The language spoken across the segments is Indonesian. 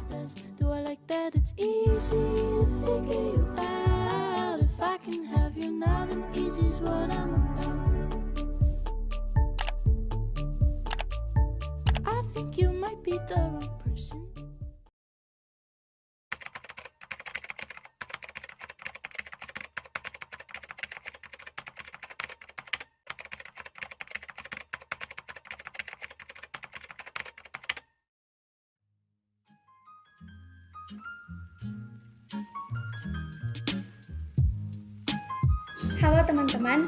best. Do I like that? It's easy to figure you out. If I can have you now, then easy's what I'm about. I think you might be the wrong person. Halo teman-teman,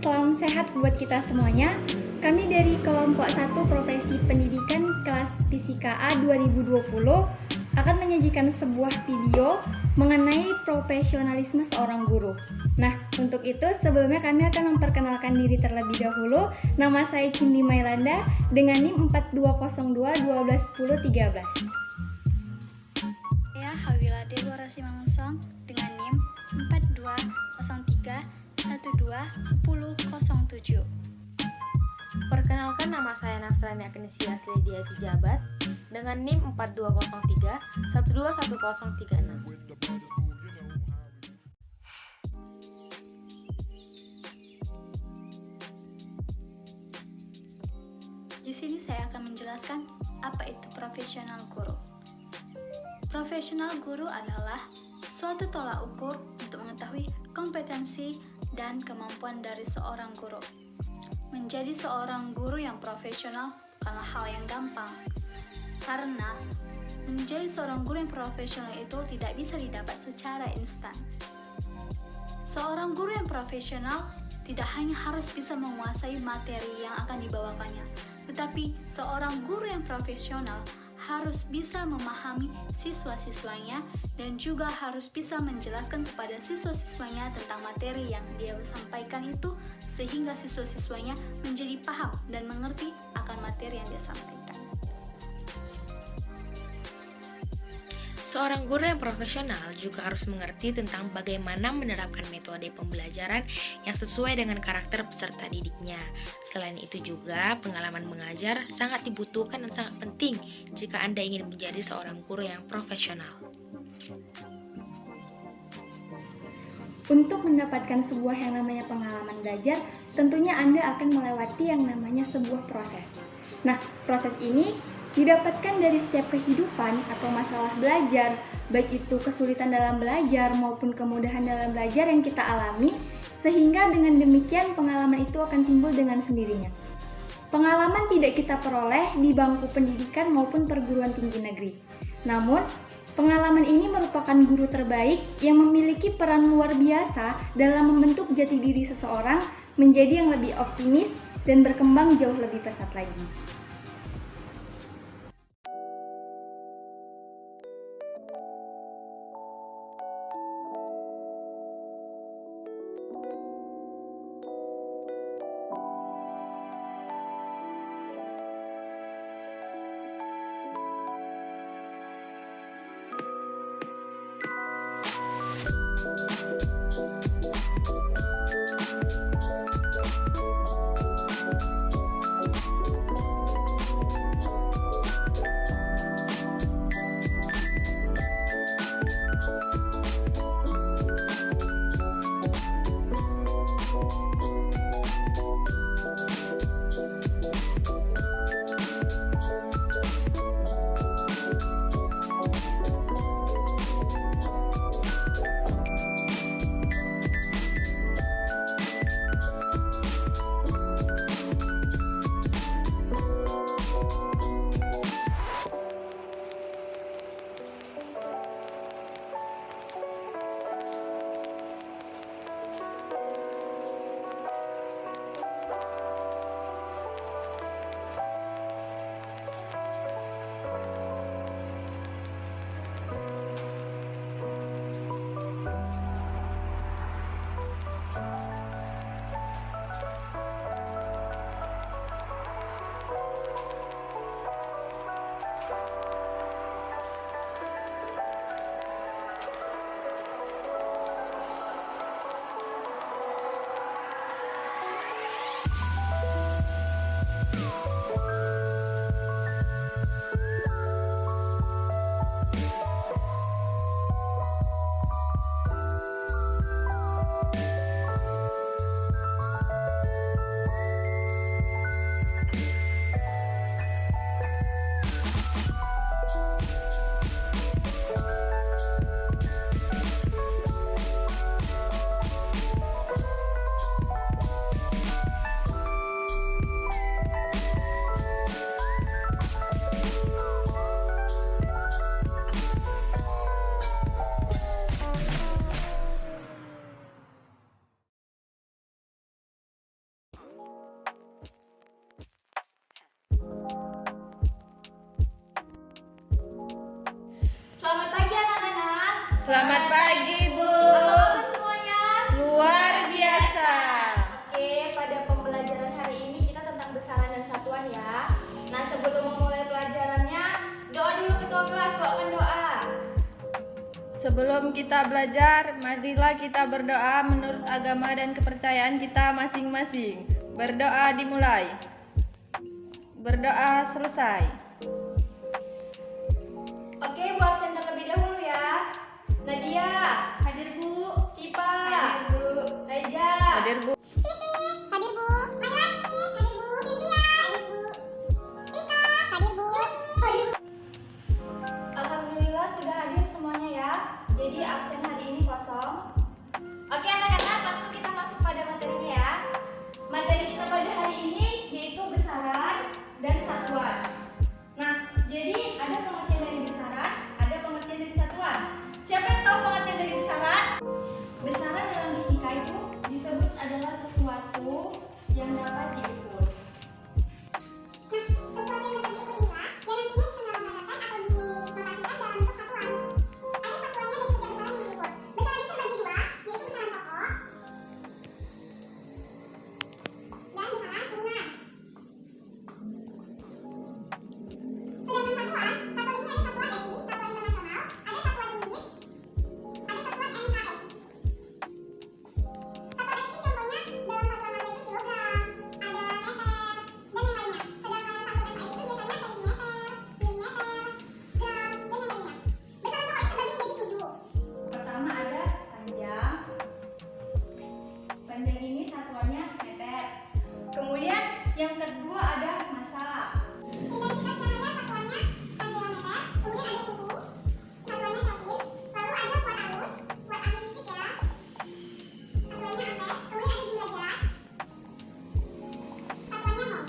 salam sehat buat kita semuanya. Kami dari kelompok 1 Profesi Pendidikan kelas Fisika A 2020 akan menyajikan sebuah video mengenai profesionalisme seorang guru. Nah, untuk itu sebelumnya kami akan memperkenalkan diri terlebih dahulu. Nama saya Cindy Mailanda dengan NIM 4202 1210 13. Saya Hawila Deborah Simangunsong dengan NIM 4203 121007. Perkenalkan, nama saya Nasrani Agnesia Slidia Sijabat dengan NIM 4203 121036. Di sini saya akan menjelaskan apa itu profesional guru. Profesional guru adalah suatu tolak ukur untuk mengetahui kompetensi dan kemampuan dari seorang guru. Menjadi seorang guru yang profesional bukanlah hal yang gampang, karena menjadi seorang guru yang profesional itu tidak bisa didapat secara instan. Seorang guru yang profesional tidak hanya harus bisa menguasai materi yang akan dibawakannya, tetapi seorang guru yang profesional harus bisa memahami siswa-siswanya dan juga harus bisa menjelaskan kepada siswa-siswanya tentang materi yang dia sampaikan itu, sehingga siswa-siswanya menjadi paham dan mengerti akan materi yang dia sampaikan. Seorang guru yang profesional juga harus mengerti tentang bagaimana menerapkan metode pembelajaran yang sesuai dengan karakter peserta didiknya. Selain itu juga, pengalaman mengajar sangat dibutuhkan dan sangat penting jika Anda ingin menjadi seorang guru yang profesional. Untuk mendapatkan sebuah yang namanya pengalaman belajar, tentunya Anda akan melewati yang namanya sebuah proses. Nah, proses ini didapatkan dari setiap kehidupan atau masalah belajar, baik itu kesulitan dalam belajar maupun kemudahan dalam belajar yang kita alami, sehingga dengan demikian pengalaman itu akan timbul dengan sendirinya. Pengalaman tidak kita peroleh di bangku pendidikan maupun perguruan tinggi negeri. Namun, pengalaman ini merupakan guru terbaik yang memiliki peran luar biasa dalam membentuk jati diri seseorang menjadi yang lebih optimis dan berkembang jauh lebih pesat lagi. Selamat pagi, Bu. Apa kabar semuanya? Luar biasa. Oke, pada pembelajaran hari ini kita tentang besaran dan satuan ya. Nah, sebelum memulai pelajarannya, doa dulu ketua kelas, bawakan doa. Sebelum kita belajar, marilah kita berdoa menurut agama dan kepercayaan kita masing-masing. Berdoa dimulai. Berdoa selesai. Oke, Bu absen terlebih dahulu ya. Nadia, hadir Bu. Sipa, Hadir, Bu. Reja, Hadir, Bu. Hadir Bu, Mairani, hadir Bu, Cynthia, hadir Bu, Rika, hadir Bu, hadir Bu. Alhamdulillah sudah hadir semuanya ya. Jadi absen hari ini kosong. Oke anak-anak, langsung kita masuk pada materinya ya. Materi kita pada hari ini yaitu besaran dan satuan. Nah, jadi ada pengertian dari besaran, ada pengertian dari satuan. Siapa yang tahu pengertian dari besaran? Besaran dalam fisika itu disebut adalah sesuatu yang dapat diukur. Nah, sesuatu yang dapat diukur inilah yang nantinya dikenal-namakan atau dinotasikan dalam bentuk satuan. Ada satuannya dari setiap besaran yang diukur. Besaran itu terbagi dua, yaitu besaran pokok dan besaran turunan. Sedangkan satuan ini ada satuan DESI, satuan internasional, ada satuan Inggris, ada satuan NKS. Satuan DESI contohnya dalam satuan massa itu kilogram, ada meter, dan yang lainnya. Sedangkan satuan NKS itu biasanya sentimeter, milimeter, gram, dan yang lainnya. Besaran pokok ini terbagi menjadi 7. Pertama ada panjang. Panjang ini satuannya meter. Kemudian yang kedua ada massa. Intensitas yang ada satuannya kilometer, kemudian ada suhu, satuannya Kelvin, lalu ada kuat arus listrik ya, satuannya ampere, kemudian ada jumlah jarak, satuannya mol. Nah,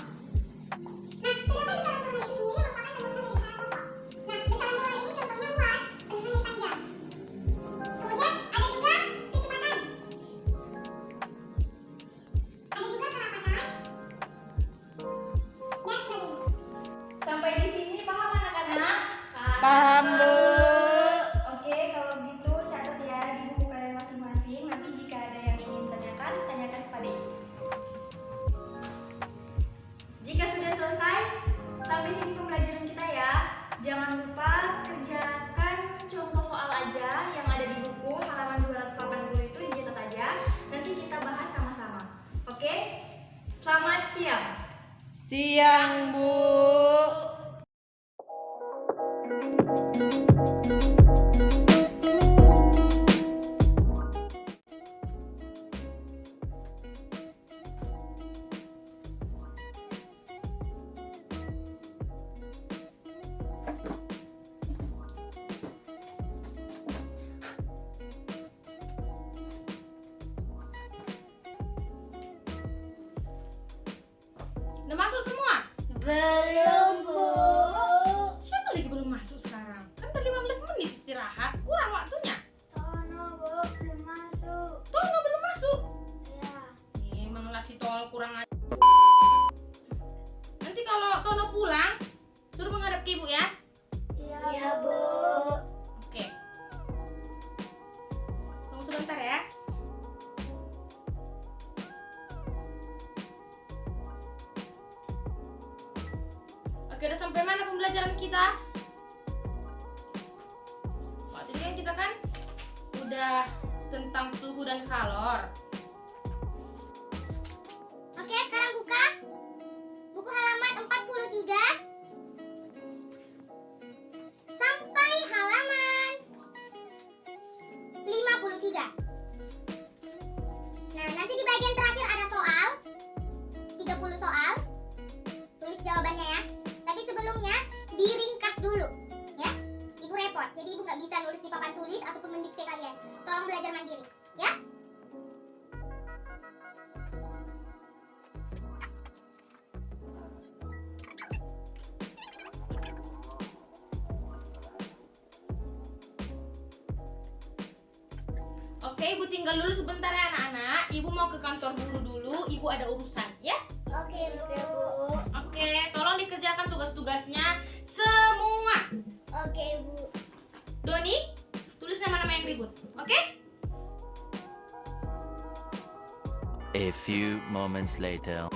sedangkan besaran turunan ini sendiri merupakan pengurusan dari besaran pokok. Nah, besaran turunan ini contohnya luas, bentuknya panjang. Kemudian ada juga kecepatan, ada juga kerapatan, dan sebagainya. Sampai di sini paham anak-anak? Paham, Bu. Oke, kalau gitu catat ya di buku kalian masing-masing. Nanti jika ada yang ingin tanyakan, tanyakan kepada ibu. Jika sudah selesai, sampai sini pembelajaran kita ya. Jangan lupa kerjakan contoh soal aja yang ada di buku halaman 280 itu dicatat aja. Nanti kita bahas sama-sama. Oke? Selamat siang. Siang, Bu. Udah masuk semua? Belum Bu. Siapa lagi belum masuk sekarang? Kan udah 15 menit istirahat, kurang waktunya. Tono Bu, belum masuk. Tono belum masuk. Ya. Emanglah si Tono kurang aja. Nanti kalau Tono pulang, suruh menghadap ke ibu ya. Iya Bu. Oke. Tunggu sebentar ya. Oke, udah sampai mana pembelajaran kita? Waktu ini kan kita kan udah tentang suhu dan kalor. Oke, sekarang buka buku halaman 43 sampai halaman 53. Nah, nanti di bagian terakhir ada soal 30 soal. Tulis jawabannya ya. Tapi sebelumnya diringkas dulu ya. Ibu repot, jadi ibu nggak bisa nulis di papan tulis ataupun mendikte kalian. Tolong belajar mandiri ya. Oke, ibu tinggal dulu sebentar ya anak-anak. Ibu mau ke kantor guru dulu, ibu ada urusan ya. Oke Bu. Oke, tolong dikerjakan tugas-tugasnya semua. Oke Bu. Doni, tulis nama nama-nama yang ribut. Oke? A few moments later.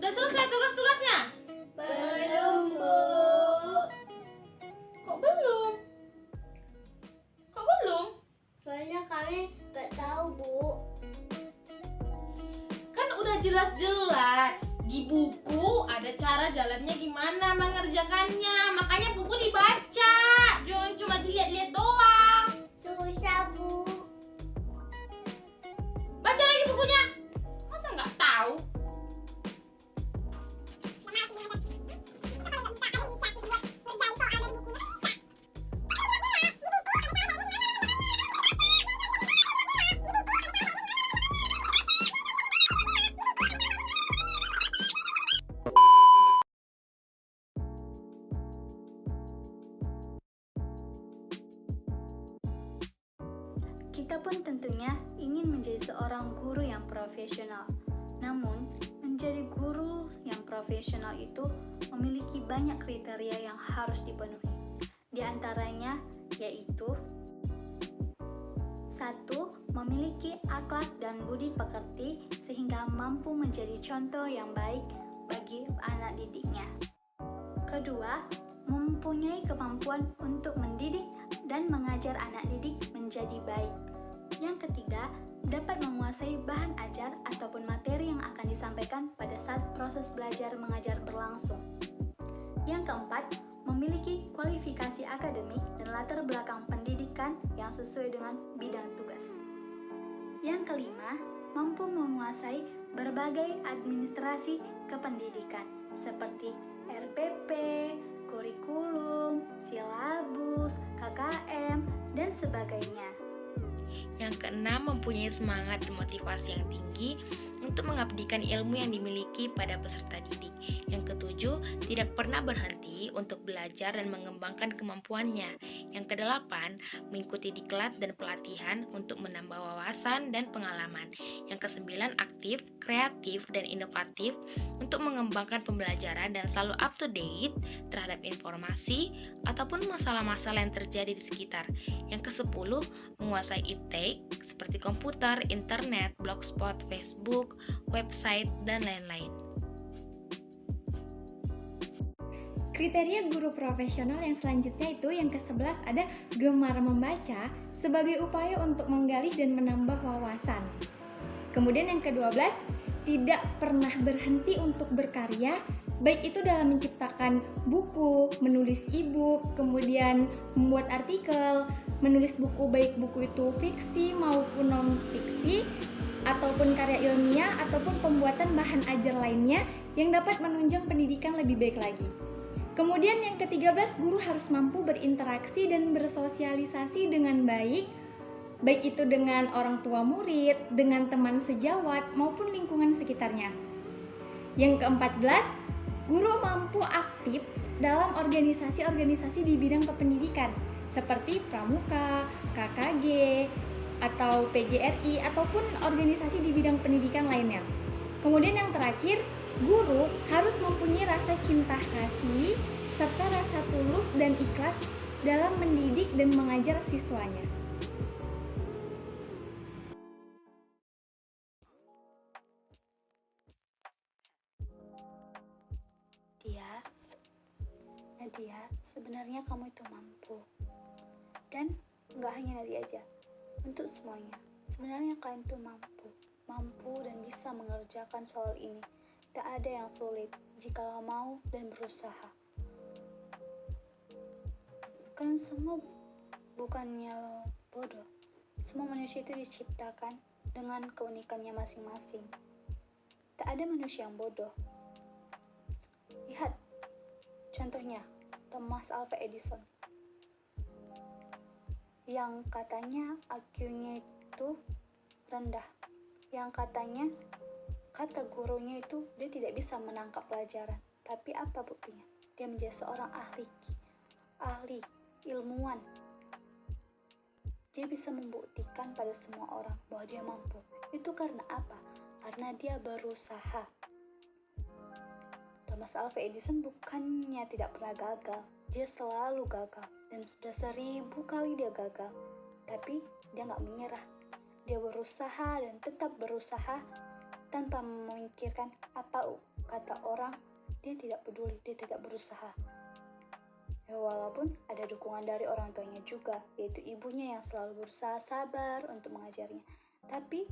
Udah selesai tugas-tugasnya? Belum, Bu. Kok belum? Kok belum? Soalnya kami nggak tahu, Bu. Kan udah jelas-jelas di buku ada cara jalannya gimana mengerjakannya. Makanya buku dibaca, jangan cuma dilihat-lihat doang. Susah, Bu. Baca lagi bukunya. Masa nggak tahu? Kita pun tentunya ingin menjadi seorang guru yang profesional. Namun, menjadi guru yang profesional itu memiliki banyak kriteria yang harus dipenuhi. Di antaranya yaitu 1. Memiliki akhlak dan budi pekerti sehingga mampu menjadi contoh yang baik bagi anak didiknya. Kedua, mempunyai kemampuan untuk mendidik dan mengajar anak didik menjadi baik. Yang ketiga, dapat menguasai bahan ajar ataupun materi yang akan disampaikan pada saat proses belajar mengajar berlangsung. Yang keempat, memiliki kualifikasi akademik dan latar belakang pendidikan yang sesuai dengan bidang tugas. Yang kelima, mampu menguasai berbagai administrasi kependidikan seperti RPP, kurikulum, silabus, KKM, dan sebagainya. Yang keenam, mempunyai semangat dan motivasi yang tinggi untuk mengabdikan ilmu yang dimiliki pada peserta didik. Yang ketujuh, tidak pernah berhenti untuk belajar dan mengembangkan kemampuannya. Yang kedelapan, mengikuti diklat dan pelatihan untuk menambah wawasan dan pengalaman. Yang kesembilan, aktif, kreatif, dan inovatif untuk mengembangkan pembelajaran dan selalu up to date terhadap informasi ataupun masalah-masalah yang terjadi di sekitar. Yang kesepuluh, menguasai iptek seperti komputer, internet, blogspot, Facebook, website, dan lain-lain. Kriteria guru profesional yang selanjutnya itu yang ke-11 ada gemar membaca sebagai upaya untuk menggali dan menambah wawasan. Kemudian yang ke-12, tidak pernah berhenti untuk berkarya, baik itu dalam menciptakan buku, menulis e-book, kemudian membuat artikel, menulis buku baik buku itu fiksi maupun non-fiksi, ataupun karya ilmiah, ataupun pembuatan bahan ajar lainnya yang dapat menunjang pendidikan lebih baik lagi. Kemudian yang ke-13, guru harus mampu berinteraksi dan bersosialisasi dengan baik itu dengan orang tua murid, dengan teman sejawat, maupun lingkungan sekitarnya. Yang ke-14, guru mampu aktif dalam organisasi-organisasi di bidang kependidikan, seperti Pramuka, KKG, atau PGRI, ataupun organisasi di bidang pendidikan lainnya. Kemudian yang terakhir, guru harus mempunyai rasa cinta kasih serta rasa tulus dan ikhlas dalam mendidik dan mengajar siswanya. Nadia, sebenarnya kamu itu mampu. Dan nggak hanya Nadia aja, untuk semuanya. Sebenarnya kalian itu mampu dan bisa mengerjakan soal ini. Tak ada yang sulit jika mau dan berusaha. Kalian semua bukannya bodoh. Semua manusia itu diciptakan dengan keunikannya masing-masing. Tak ada manusia yang bodoh. Lihat, contohnya Thomas Alva Edison yang katanya IQ-nya itu rendah, yang katanya kata gurunya itu dia tidak bisa menangkap pelajaran. Tapi apa buktinya? Dia menjadi seorang ahli, ilmuwan. Dia bisa membuktikan pada semua orang bahwa dia mampu. Itu karena apa? Karena dia berusaha. Thomas Alva Edison bukannya tidak pernah gagal, dia selalu gagal, dan sudah 1000 kali dia gagal. Tapi dia nggak menyerah. Dia berusaha dan tetap berusaha tanpa memikirkan apa kata orang. Dia tidak peduli, dia tidak berusaha. Ya, walaupun ada dukungan dari orang tuanya juga, yaitu ibunya yang selalu berusaha sabar untuk mengajarnya. Tapi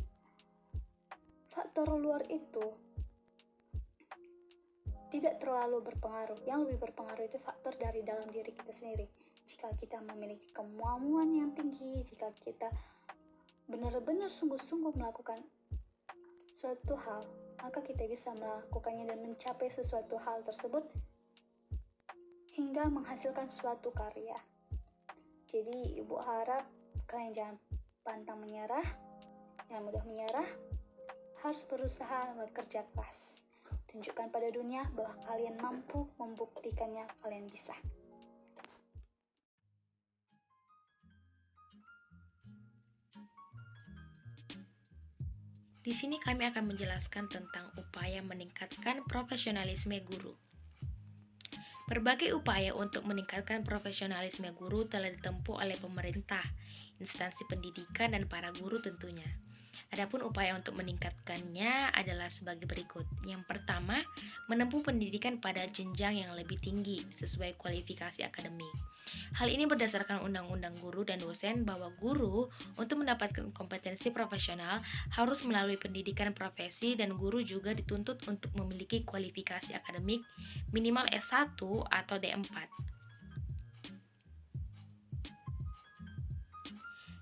faktor luar itu tidak terlalu berpengaruh. Yang lebih berpengaruh itu faktor dari dalam diri kita sendiri. Jika kita memiliki kemampuan yang tinggi, jika kita benar-benar sungguh-sungguh melakukan suatu hal, maka kita bisa melakukannya dan mencapai sesuatu hal tersebut hingga menghasilkan suatu karya. Jadi ibu harap kalian jangan pantang menyerah, yang mudah menyerah, harus berusaha bekerja keras. Tunjukkan pada dunia bahwa kalian mampu, membuktikannya kalian bisa. Di sini kami akan menjelaskan tentang upaya meningkatkan profesionalisme guru. Berbagai upaya untuk meningkatkan profesionalisme guru telah ditempuh oleh pemerintah, instansi pendidikan, dan para guru tentunya. Adapun upaya untuk meningkatkannya adalah sebagai berikut. Yang pertama, menempuh pendidikan pada jenjang yang lebih tinggi sesuai kualifikasi akademik. Hal ini berdasarkan Undang-Undang Guru dan Dosen bahwa guru untuk mendapatkan kompetensi profesional harus melalui pendidikan profesi, dan guru juga dituntut untuk memiliki kualifikasi akademik minimal S1 atau D4.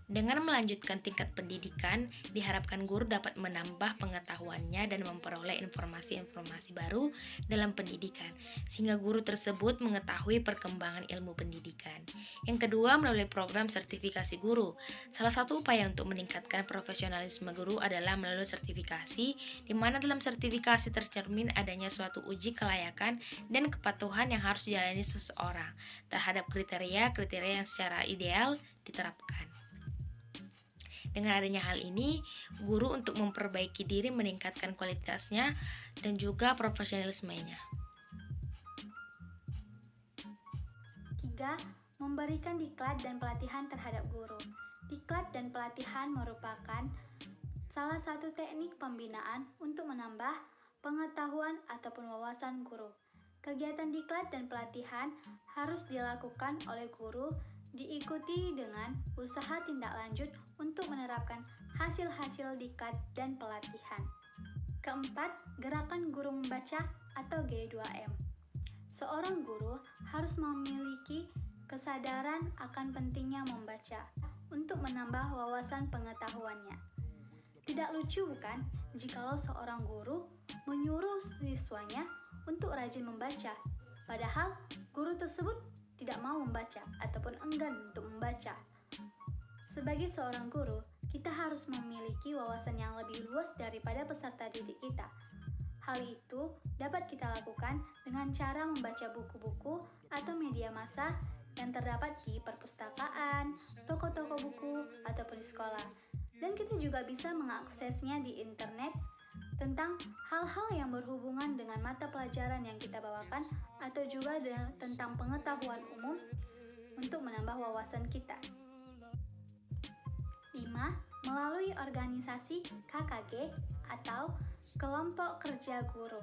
Dengan melanjutkan tingkat pendidikan, diharapkan guru dapat menambah pengetahuannya dan memperoleh informasi-informasi baru dalam pendidikan, sehingga guru tersebut mengetahui perkembangan ilmu pendidikan. Yang kedua, melalui program sertifikasi guru. Salah satu upaya untuk meningkatkan profesionalisme guru adalah melalui sertifikasi, di mana dalam sertifikasi tercermin adanya suatu uji kelayakan dan kepatuhan yang harus dijalani seseorang terhadap kriteria-kriteria yang secara ideal diterapkan. Dengan adanya hal ini, guru untuk memperbaiki diri, meningkatkan kualitasnya, dan juga profesionalismenya. 3. Memberikan diklat dan pelatihan terhadap guru. Diklat dan pelatihan merupakan salah satu teknik pembinaan untuk menambah pengetahuan ataupun wawasan guru. Kegiatan diklat dan pelatihan harus dilakukan oleh guru, diikuti dengan usaha tindak lanjut untuk menerapkan hasil-hasil diklat dan pelatihan. Keempat, gerakan guru membaca atau G2M. Seorang guru harus memiliki kesadaran akan pentingnya membaca untuk menambah wawasan pengetahuannya. Tidak lucu bukan jikalau seorang guru menyuruh siswanya untuk rajin membaca, padahal guru tersebut tidak mau membaca ataupun enggan untuk membaca. Sebagai seorang guru, kita harus memiliki wawasan yang lebih luas daripada peserta didik kita. Hal itu dapat kita lakukan dengan cara membaca buku-buku atau media massa yang terdapat di perpustakaan, toko-toko buku, ataupun di sekolah. Dan kita juga bisa mengaksesnya di internet tentang hal-hal yang berhubungan dengan mata pelajaran yang kita bawakan, atau juga tentang pengetahuan umum untuk menambah wawasan kita. 5. Melalui organisasi KKG atau Kelompok Kerja Guru.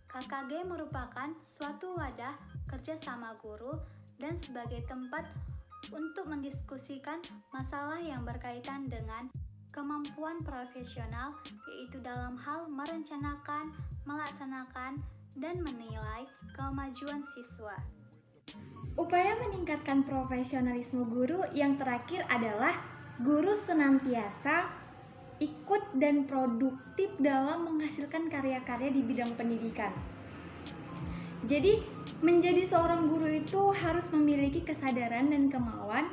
KKG merupakan suatu wadah kerjasama guru dan sebagai tempat untuk mendiskusikan masalah yang berkaitan dengan kemampuan profesional, yaitu dalam hal merencanakan, melaksanakan, dan menilai kemajuan siswa. Upaya meningkatkan profesionalisme guru yang terakhir adalah guru senantiasa ikut dan produktif dalam menghasilkan karya-karya di bidang pendidikan. Jadi, menjadi seorang guru itu harus memiliki kesadaran dan kemauan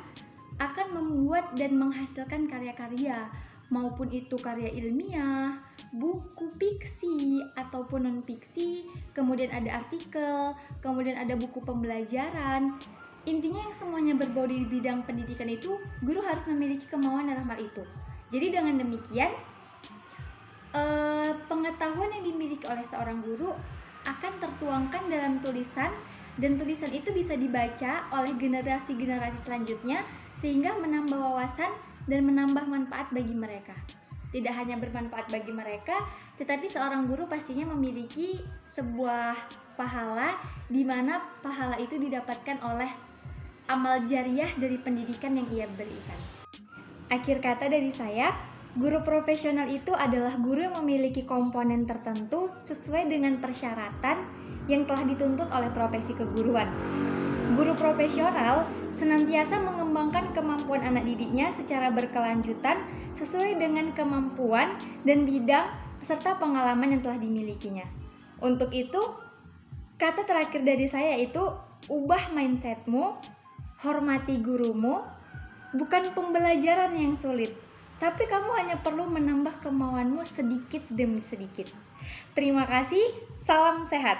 akan membuat dan menghasilkan karya-karya, maupun itu karya ilmiah, buku fiksi ataupun non-fiksi, kemudian ada artikel, kemudian ada buku pembelajaran. Intinya yang semuanya berbau di bidang pendidikan itu, guru harus memiliki kemauan dalam hal itu. Jadi dengan demikian, pengetahuan yang dimiliki oleh seorang guru akan tertuangkan dalam tulisan, dan tulisan itu bisa dibaca oleh generasi-generasi selanjutnya sehingga menambah wawasan dan menambah manfaat bagi mereka. Tidak hanya bermanfaat bagi mereka, tetapi seorang guru pastinya memiliki sebuah pahala, di mana pahala itu didapatkan oleh amal jariah dari pendidikan yang ia berikan. Akhir kata dari saya, guru profesional itu adalah guru yang memiliki komponen tertentu sesuai dengan persyaratan yang telah dituntut oleh profesi keguruan. Guru profesional senantiasa mengembangkan kemampuan anak didiknya secara berkelanjutan sesuai dengan kemampuan dan bidang serta pengalaman yang telah dimilikinya. Untuk itu, kata terakhir dari saya itu, ubah mindsetmu, hormati gurumu, bukan pembelajaran yang sulit, tapi kamu hanya perlu menambah kemauanmu sedikit demi sedikit. Terima kasih, salam sehat.